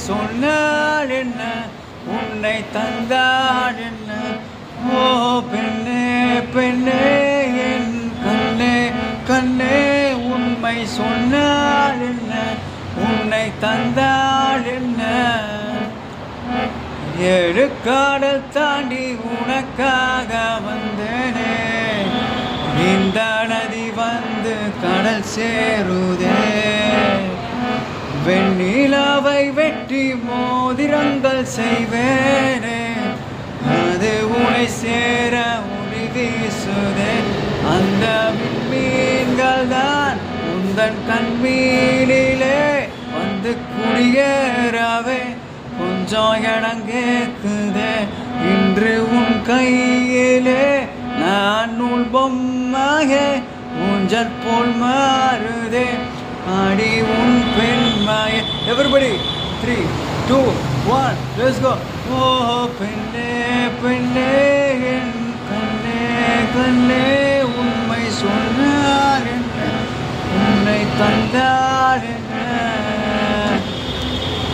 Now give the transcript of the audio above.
சொன்னால் என்ன, உன்னை தந்தால் என்ன. ஓ பெண்ணே பெண்ணே என் கண்ணே கண்ணே, உண்மை சொன்னால் என்ன, உன்னை தந்தால் என்ன. 7 கடல் தாண்டி உனக்காக வந்தேனே, இந்த நதி வந்து கடல் சேருதே. வெண்ணிலாவை வெட்டி மோதிரங்கள் செய்வேனே, அது உனை சேர ஒளி வீசுதே. அந்த மீன்கள் தான் உந்தன் கண்மீனிலே வந்து குடியேறவே கொஞ்சம் இடம் கேக்குதே. இன்று உன் கையிலே நான் நூல் பொம்மாக ஊஞ்சல் போல் மாறுதே. ஆடி உன் பெண்மாய. Everybody 3, 2, 1 let's go. ஓ பெண்ணே பெண்ணே என் கண்ணே கண்ணே, உண்மை சொன்னால் என்ன, உன்னை தந்தால் என்ன.